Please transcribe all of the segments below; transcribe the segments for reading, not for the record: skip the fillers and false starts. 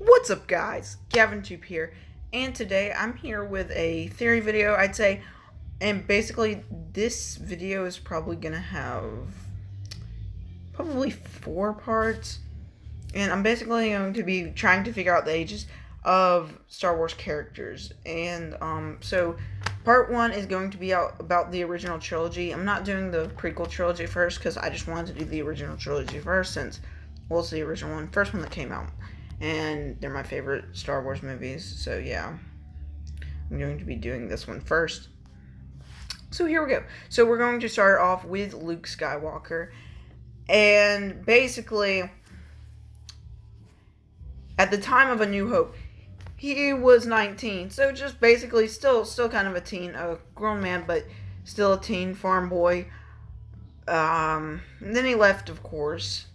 What's up, guys? GavinTube here, and today I'm here with a theory video, I'd say, and basically this video is probably gonna have probably 4 parts, and I'm basically going to be trying to figure out the ages of Star Wars characters, and so part 1 is going to be out about the original trilogy. I'm not doing the prequel trilogy first because I just wanted to do the original trilogy first, since, well, it's the original one, first one that came out. And they're my favorite Star Wars movies, so yeah. I'm going to be doing this one first. So here we go. So we're going to start off with Luke Skywalker. And basically, at the time of A New Hope, he was 19. So just basically still kind of a teen, a grown man, but still a teen, farm boy. And then he left, of course.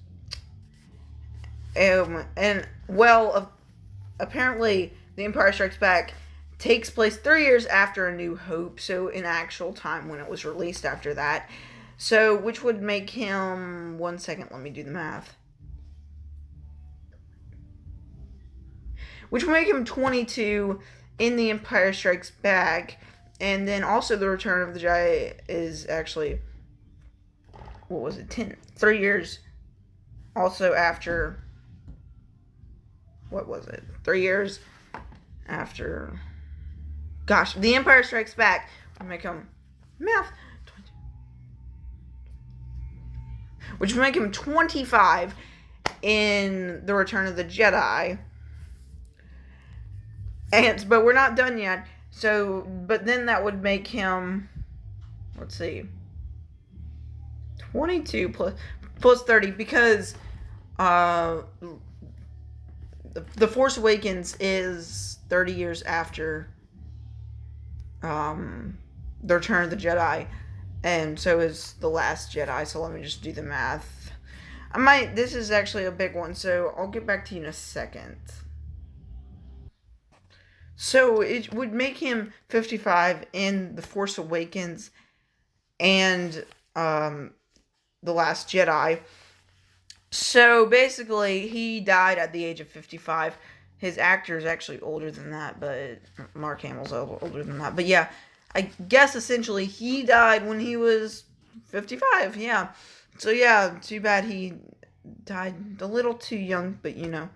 Apparently, The Empire Strikes Back takes place 3 years after A New Hope, so in actual time when it was released after that. So, which would make him, 1 second, let me do the math. Which would make him 22 in The Empire Strikes Back, and then also The Return of the Jedi is actually, 3 years also after... 3 years after... Gosh, The Empire Strikes Back would make him... Math! Which would make him 25 in The Return of the Jedi. But we're not done yet. So, but then that would make him... Let's see. 22 plus 30, because... The Force Awakens is 30 years after The Return of the Jedi, and so is The Last Jedi, so let me just do the math. This is actually a big one, so I'll get back to you in a second. So it would make him 55 in The Force Awakens and The Last Jedi. So, basically, he died at the age of 55. His actor is actually older than that, but Mark Hamill's older than that. But yeah, I guess essentially he died when he was 55, yeah. So yeah, too bad he died a little too young, but you know.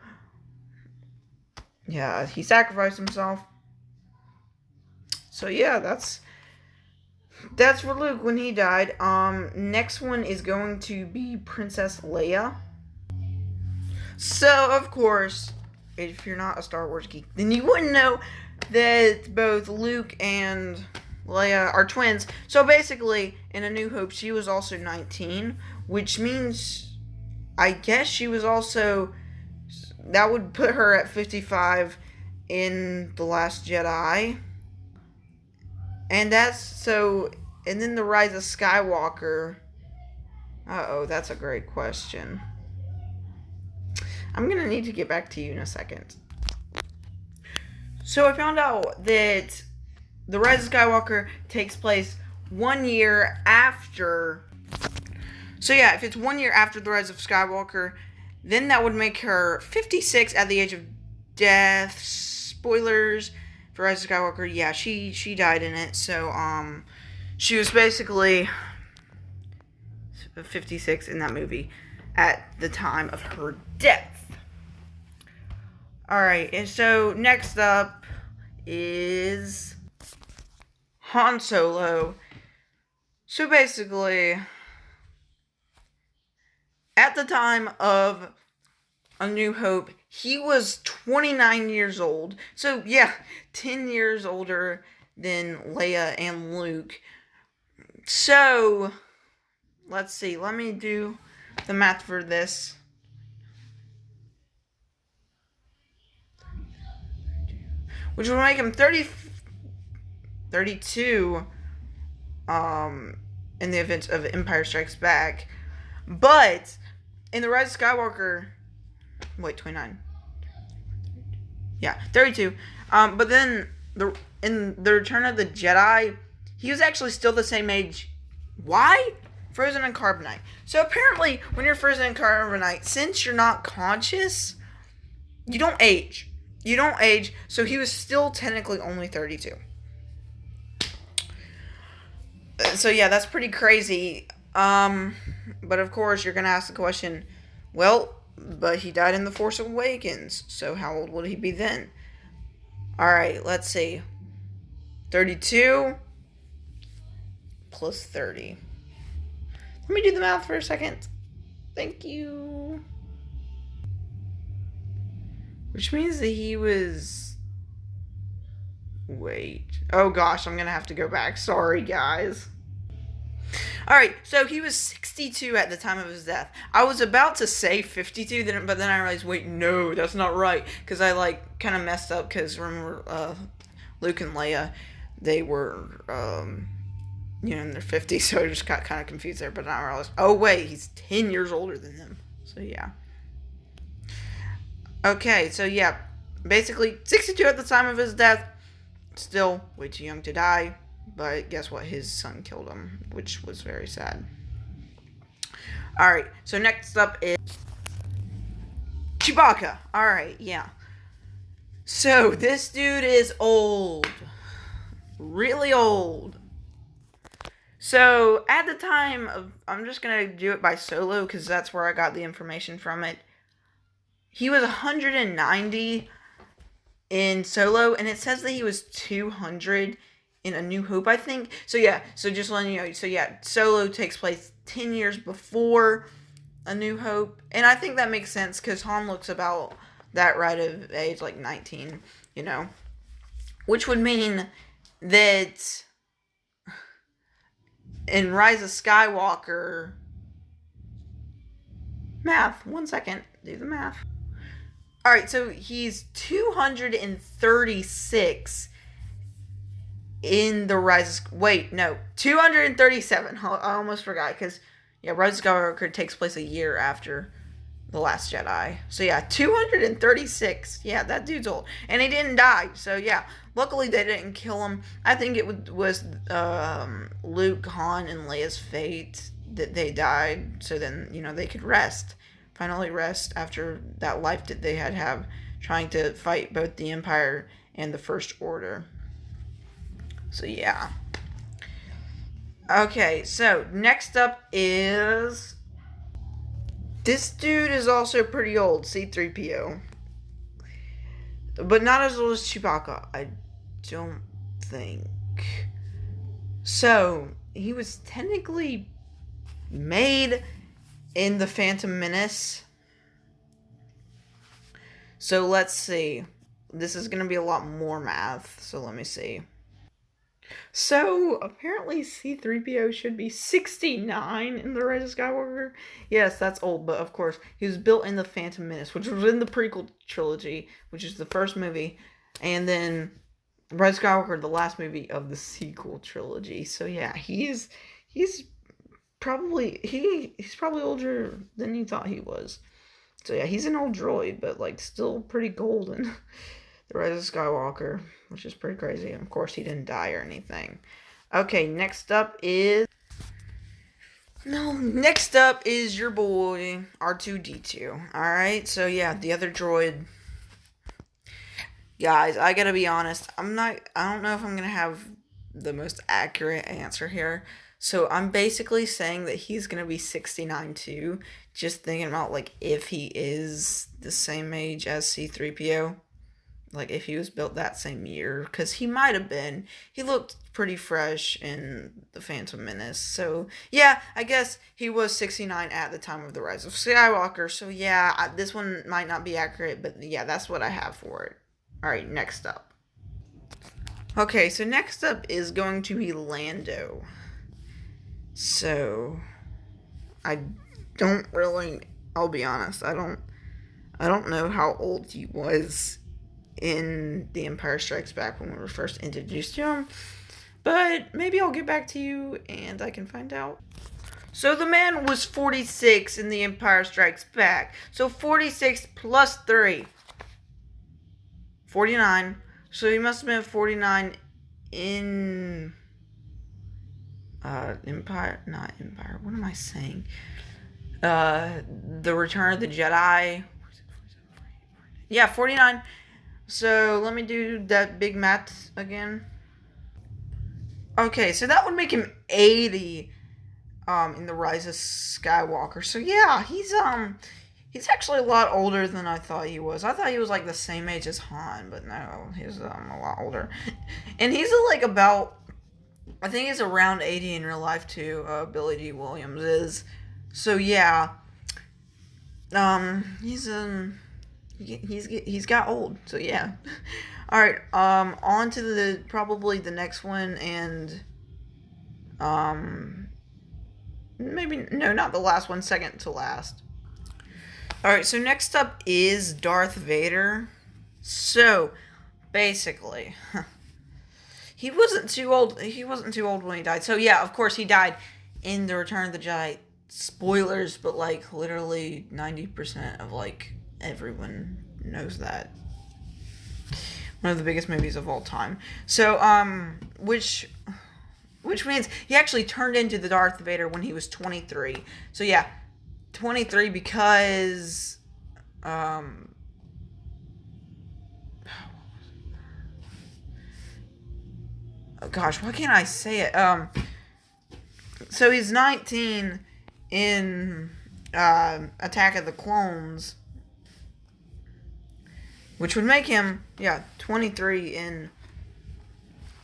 Yeah, he sacrificed himself. So yeah, that's for Luke when he died. Next one is going to be Princess Leia. So, of course, if you're not a Star Wars geek, then you wouldn't know that both Luke and Leia are twins. So, basically, in A New Hope, she was also 19, which means, I guess she was also, that would put her at 55 in The Last Jedi. And and then The Rise of Skywalker. That's a great question. I'm going to need to get back to you in a second. So I found out that The Rise of Skywalker takes place 1 year after... So yeah, if it's 1 year after The Rise of Skywalker, then that would make her 56 at the age of death. Spoilers for Rise of Skywalker. Yeah, she died in it. So, she was basically 56 in that movie at the time of her death. Alright, and so next up is Han Solo. So basically, at the time of A New Hope, he was 29 years old. So yeah, 10 years older than Leia and Luke. So, let's see, let me do the math for this. Which would make him 32 in the events of Empire Strikes Back. But in The Rise of Skywalker, 29. Yeah, 32. But then in The Return of the Jedi, he was actually still the same age. Why? Frozen in carbonite. So apparently, when you're frozen in carbonite, since you're not conscious, You don't age. You don't age, so he was still technically only 32. So yeah, that's pretty crazy. But of course, you're gonna ask the question, well, but he died in The Force Awakens, so how old would he be then? Alright, let's see. 32 plus 30. Let me do the math for a second. Thank you. Which means that he was... Wait. Oh gosh, I'm gonna have to go back. Sorry, guys. Alright, so he was 62 at the time of his death. I was about to say 52, but then I realized, wait, no, that's not right. Because I, like, kind of messed up, because remember, Luke and Leia, they were, in their 50s, so I just got kind of confused there. But now I realized, oh, wait, he's 10 years older than them. So, yeah. Okay, so, yeah, basically, 62 at the time of his death. Still way too young to die. But guess what? His son killed him, which was very sad. Alright, so next up is Chewbacca. Alright, yeah. So, this dude is old. Really old. So, at the time of... I'm just going to do it by Solo, because that's where I got the information from it. He was 190 in Solo, and it says that he was 200 in A New Hope, I think. So yeah, so just letting you know. So yeah, Solo takes place 10 years before A New Hope. And I think that makes sense, because Han looks about that right of age, like 19, Which would mean that in Rise of Skywalker... Math, 1 second. Do the math. Alright, so he's 236 in the Rise of... Wait, no. 237. I almost forgot, because, yeah, Rise of Skywalker takes place a year after The Last Jedi. So, yeah, 236. Yeah, that dude's old. And he didn't die. So, yeah, luckily they didn't kill him. I think it was Luke, Han, and Leia's fate that they died. So then, they could rest. Finally rest after that life that they had have trying to fight both the Empire and the First Order. So, yeah. Okay, so next up is... This dude is also pretty old, C-3PO. But not as old as Chewbacca, I don't think. So, he was technically made in The Phantom Menace. So, let's see. This is going to be a lot more math, so let me see. So, apparently C-3PO should be 69 in The Rise of Skywalker. Yes, that's old, but of course, he was built in The Phantom Menace, which was in the prequel trilogy, which is the first movie, and then Rise of Skywalker, the last movie of the sequel trilogy. So yeah, he's probably older than you thought he was. So yeah, he's an old droid, but like still pretty golden. The Rise of Skywalker, which is pretty crazy. And of course, he didn't die or anything. Okay, next up is your boy, R2-D2. Alright, so yeah, the other droid. Guys, I gotta be honest, I don't know if I'm gonna have the most accurate answer here. So I'm basically saying that he's gonna be 69 too. Just thinking about, like, if he is the same age as C-3PO. Like, if he was built that same year, because he might have been. He looked pretty fresh in The Phantom Menace. So, yeah, I guess he was 69 at the time of The Rise of Skywalker. So, yeah, this one might not be accurate, but yeah, that's what I have for it. Alright, next up. Okay, so next up is going to be Lando. So, I'll be honest, I don't know how old he was in The Empire Strikes Back when we were first introduced to him, but maybe I'll get back to you and I can find out. So the man was 46 in The Empire Strikes Back. So 46 plus 3. 49. So he must have been 49 in Empire, what am I saying? The Return of the Jedi. Yeah, 49. So let me do that big math again. Okay, so that would make him 80 in the Rise of Skywalker. So yeah, he's actually a lot older than I thought he was. I thought he was like the same age as Han, but no, he's a lot older. And he's like about, I think he's around 80 in real life too. Billy D. Williams is. So yeah, he's he's got old. So yeah. All right. On to the probably the next one, and maybe no, not the last one. Second to last. All right. So next up is Darth Vader. So basically, he wasn't too old. He wasn't too old when he died. So yeah, of course he died in the Return of the Jedi. Spoilers, but like literally 90% of like everyone knows that. One of the biggest movies of all time. So which means he actually turned into the Darth Vader when he was 23. So yeah, 23 because oh gosh, why can't I say it? So he's 19 in Attack of the Clones, which would make him 23 in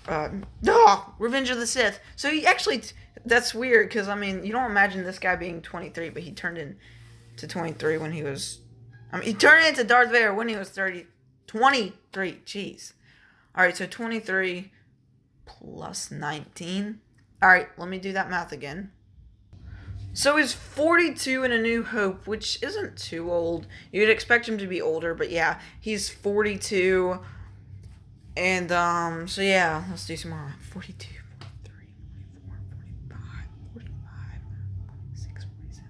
Revenge of the Sith. So he actually that's weird because I mean you don't imagine this guy being 23, but he turned into 23 when he was. I mean he turned into Darth Vader when he was 23. Jeez. All right, so 23 plus 19. All right, let me do that math again. So he's 42 in A New Hope, which isn't too old. You'd expect him to be older, but yeah, he's 42. And, so yeah, let's do some more. 42, 43, 44, 45, 45, 46, 47.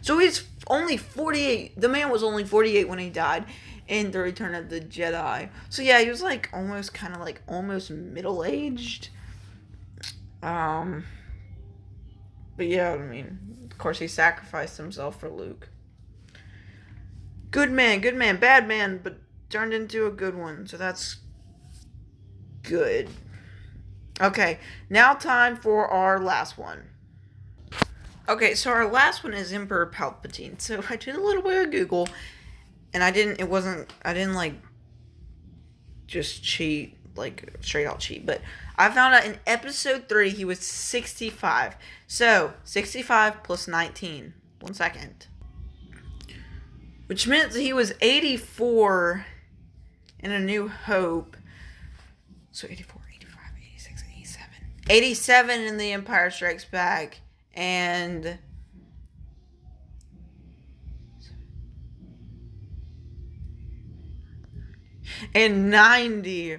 So he's only 48. The man was only 48 when he died in The Return of the Jedi. So yeah, he was like almost middle-aged. But yeah, I mean, of course he sacrificed himself for Luke. Good man, bad man, but turned into a good one. So that's good. Okay, now time for our last one. Okay, so our last one is Emperor Palpatine. So I did a little bit of Google, and I didn't like just cheat, like straight out cheat, but I found out in episode 3 he was 65. So 65 plus 19. 1 second. Which meant that he was 84 in A New Hope. So 84, 85, 86, 87. 87 in The Empire Strikes Back. And and 90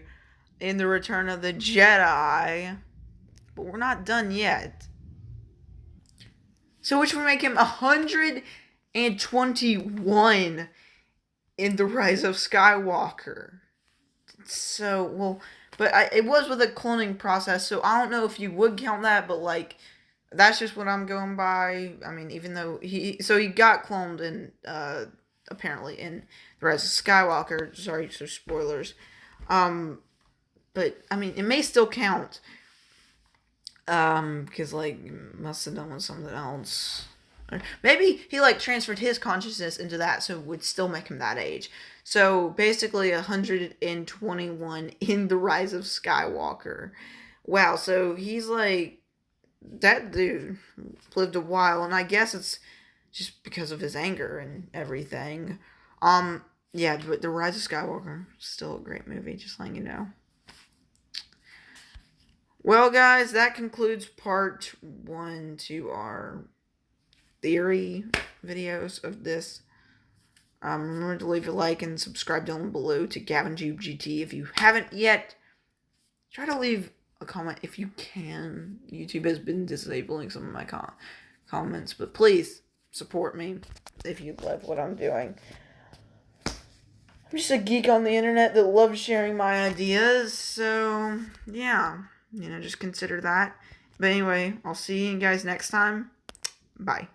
in The Return of the Jedi. But we're not done yet. So which would make him 121 in The Rise of Skywalker. So, well, but it was with a cloning process, so I don't know if you would count that, but like, that's just what I'm going by. I mean, even though he got cloned in, apparently in The Rise of Skywalker. Sorry, so spoilers. But I mean, it may still count. Because like must have done with something else. Or maybe he like transferred his consciousness into that, so it would still make him that age. So basically 121 in The Rise of Skywalker. Wow, so he's like, that dude lived a while, and I guess it's just because of his anger and everything. Yeah, but The Rise of Skywalker is still a great movie, just letting you know. Well, guys, that concludes part 1 to our theory videos of this. Remember to leave a like and subscribe down below to GavinTubeGT if you haven't yet. Try to leave a comment if you can. YouTube has been disabling some of my comments, but please support me if you love what I'm doing. I'm just a geek on the internet that loves sharing my ideas, so yeah. Just consider that. But anyway, I'll see you guys next time. Bye.